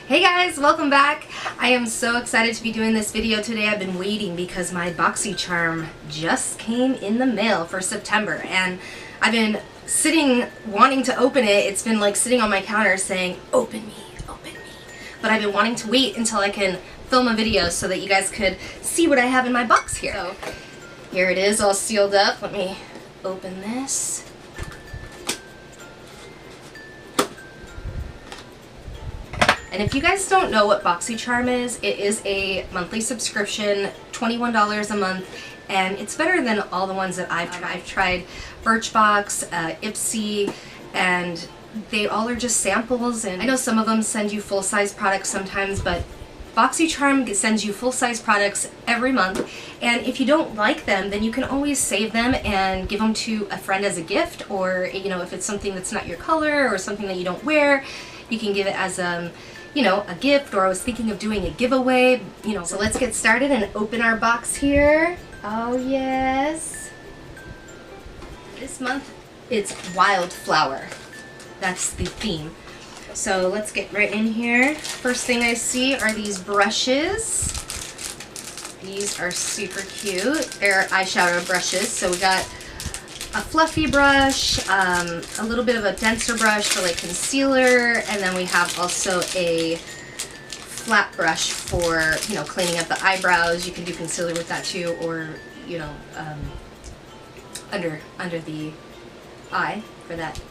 Hey guys, welcome back. I am so excited to be doing this video today. I've been waiting because my BoxyCharm just came in the mail for September and I've been sitting wanting to open it. It's been like sitting on my counter saying, open me, open me. But I've been wanting to wait until I can film a video so that you guys could see what I have in my box here. So here it is all sealed up. Let me open this. And if you guys don't know what BoxyCharm is, it is a monthly subscription, $21 a month, and it's better than all the ones that I've tried. I've tried Birchbox, Ipsy, and they all are just samples, and I know some of them send you full-size products sometimes, but BoxyCharm sends you full-size products every month, and if you don't like them, then you can always save them and give them to a friend as a gift, or if it's something that's not your color or something that you don't wear, you can give it as a gift, or I was thinking of doing a giveaway, So let's get started and open our box here. Oh yes. This month it's Wildflower. That's the theme. So let's get right in here. First thing I see are these brushes. These are super cute. They're eyeshadow brushes. So we got a fluffy brush, a little bit of a denser brush for like concealer, and then we have also a flat brush for cleaning up the eyebrows. You can do concealer with that too, or under the eye for that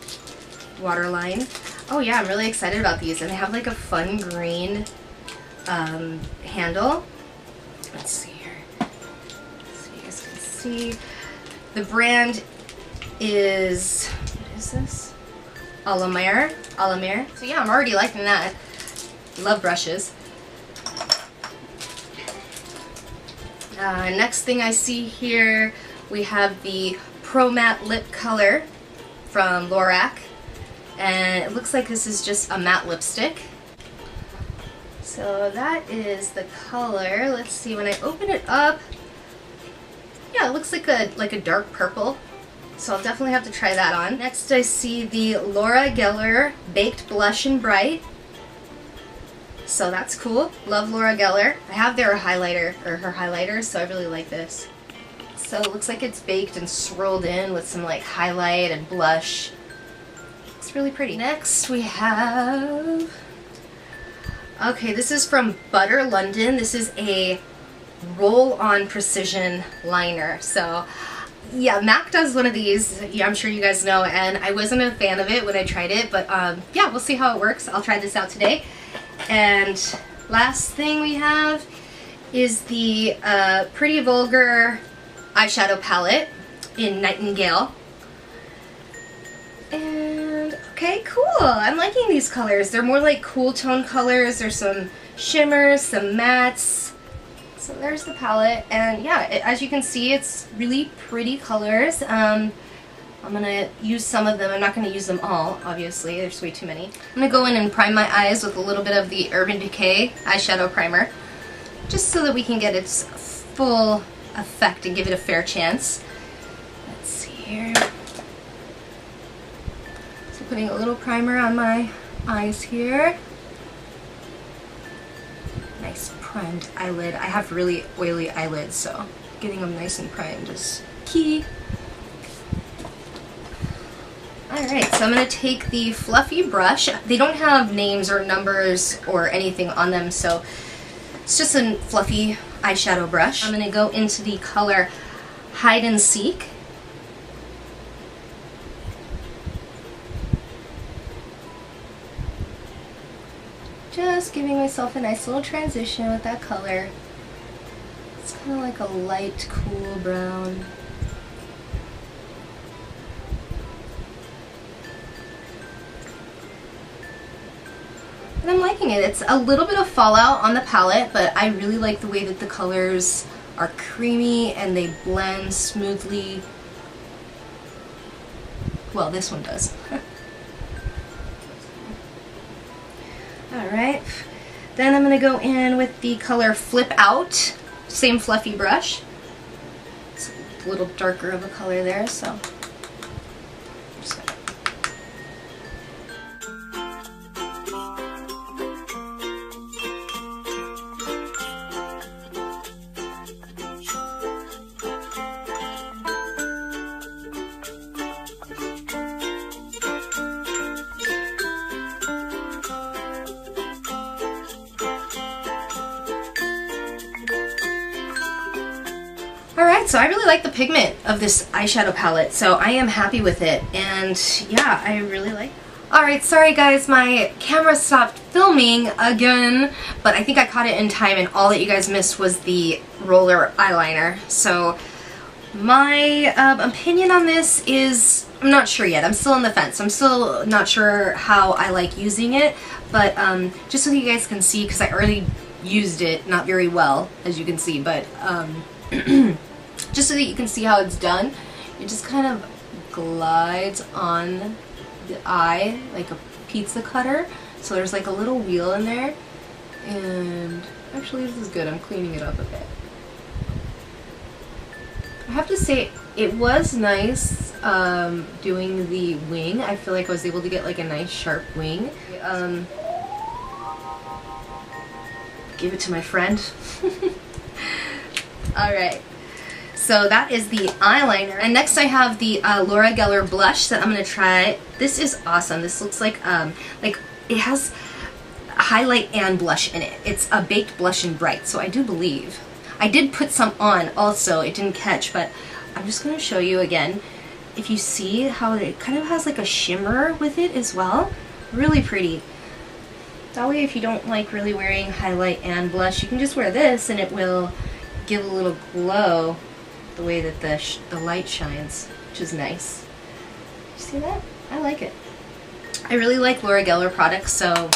waterline. Oh yeah, I'm really excited about these, and they have like a fun green handle. Let's see here, so you guys can see the brand is, what is this? Alamar. So yeah, I'm already liking that. Love brushes. Next thing I see here, we have the Pro Matte Lip Color from Lorac. And it looks like this is just a matte lipstick. So that is the color. Let's see, when I open it up, yeah, it looks like a dark purple. So I'll definitely have to try that on. Next I see the Gellar Baked Blush-N-Brighten. So that's cool. Love Gellar. I have their highlighter, or her highlighter, so I really like this. So it looks like it's baked and swirled in with some like highlight and blush. It's really pretty. Next we have, okay, this is from Butter London. This is a roll-on precision liner. So yeah, MAC does one of these, yeah, I'm sure you guys know, and I wasn't a fan of it when I tried it, but yeah, we'll see how it works. I'll try this out today. And last thing we have is the Pretty Vulgar eyeshadow palette in Nightingale. And okay, cool. I'm liking these colors. They're more like cool tone colors. There's some shimmers, some mattes. So there's the palette, and yeah, as you can see, it's really pretty colors. I'm gonna use some of them. I'm not gonna use them all, obviously. There's way too many. I'm gonna go in and prime my eyes with a little bit of the Urban Decay eyeshadow primer, just so that we can get its full effect and give it a fair chance. Let's see here. So putting a little primer on my eyes here. Nice primed eyelid. I have really oily eyelids, so getting them nice and primed is key. Alright, so I'm going to take the fluffy brush. They don't have names or numbers or anything on them, so it's just a fluffy eyeshadow brush. I'm going to go into the color Hide and Seek. Just giving myself a nice little transition with that color. It's kind of like a light, cool brown. And I'm liking it. It's a little bit of fallout on the palette, but I really like the way that the colors are creamy and they blend smoothly. Well, this one does. Alright, then I'm going to go in with the color Flip Out, same fluffy brush. It's a little darker of a color there, so just gonna... Alright, so I really like the pigment of this eyeshadow palette, so I am happy with it, and yeah, I really like it. Alright, sorry guys, my camera stopped filming again, but I think I caught it in time, and all that you guys missed was the roller eyeliner. So my opinion on this is, I'm not sure yet. I'm still on the fence. I'm still not sure how I like using it, but just so you guys can see, because I already used it not very well, as you can see, but just so that you can see how it's done, it just kind of glides on the eye like a pizza cutter. So there's like a little wheel in there, and actually this is good. I'm cleaning it up a bit. I have to say it was nice doing the wing. I feel like I was able to get like a nice sharp wing. Give it to my friend. Alright, so that is the eyeliner. And next I have the Laura Gellar blush that I'm going to try. This is awesome. This looks like it has highlight and blush in it. It's a baked Blush-N-Brighten, so I do believe. I did put some on also, it didn't catch, but I'm just going to show you again. If you see how it kind of has like a shimmer with it as well. Really pretty. That way if you don't like really wearing highlight and blush, you can just wear this and it will give a little glow the way that the light shines, which is nice. You see that? I like it. I really like Laura Gellar products, so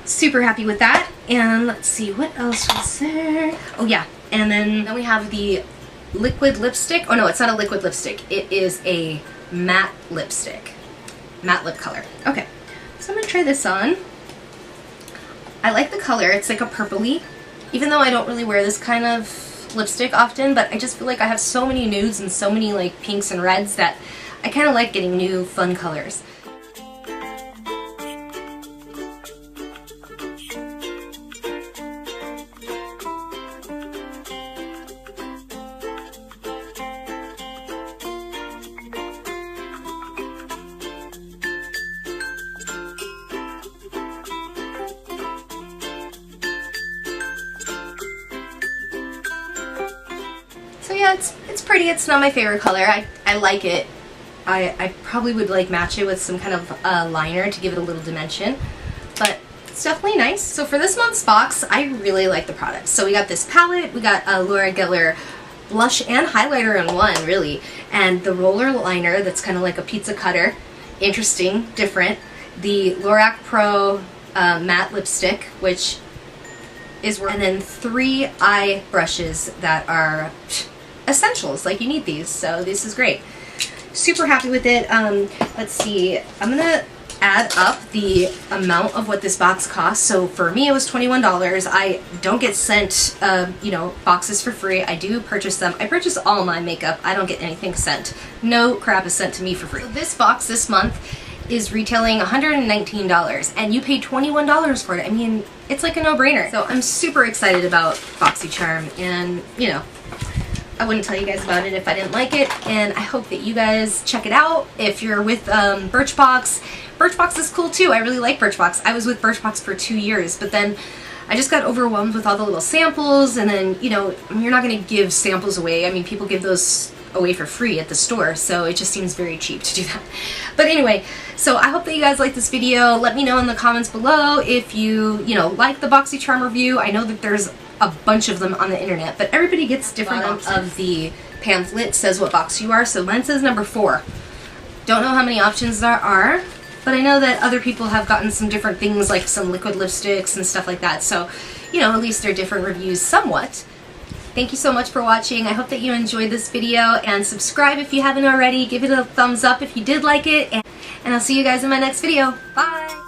super happy with that. And let's see, what else was there? Oh yeah, and then we have the liquid lipstick. Oh no, it's not a liquid lipstick. It is a matte lipstick. Matte lip color. Okay, so I'm going to try this on. I like the color. It's like a purpley. Even though I don't really wear this kind of lipstick often, but I just feel like I have so many nudes and so many like pinks and reds that I kind of like getting new fun colors. So yeah, it's pretty. It's not my favorite color. I like it. I probably would like match it with some kind of liner to give it a little dimension, but it's definitely nice. So for this month's box, I really like the products. So we got this palette, we got a Laura Gellar blush and highlighter in one, really, and the roller liner that's kind of like a pizza cutter. Interesting, different. The Lorac Pro matte lipstick, which is, and then 3 eye brushes that are essentials. Like, you need these, so this is great. Super happy with it. Let's see, I'm gonna add up the amount of what this box costs. So for me it was $21. I don't get sent you know, boxes for free. I do purchase them. I purchase all my makeup. I don't get anything sent. No crap is sent to me for free. So this box this month is retailing $119 and you paid $21 for it. I mean, it's like a no-brainer. So I'm super excited about BoxyCharm, and you know, I wouldn't tell you guys about it if I didn't like it, and I hope that you guys check it out. If you're with Birchbox, Birchbox is cool too. I really like Birchbox. I was with Birchbox for 2 years, but then I just got overwhelmed with all the little samples, and then, you know, you're not going to give samples away. I mean, people give those away for free at the store, so it just seems very cheap to do that. But anyway, so I hope that you guys like this video. Let me know in the comments below if you know, like the BoxyCharm review. I know that there's a bunch of them on the internet, but everybody gets different of the pamphlet says what box you are. So mine says number 4. Don't know how many options there are, but I know that other people have gotten some different things, like some liquid lipsticks and stuff like that. So, you know, at least they're different reviews somewhat. Thank you so much for watching. I hope that you enjoyed this video, and subscribe if you haven't already. Give it a thumbs up if you did like it, and I'll see you guys in my next video. Bye!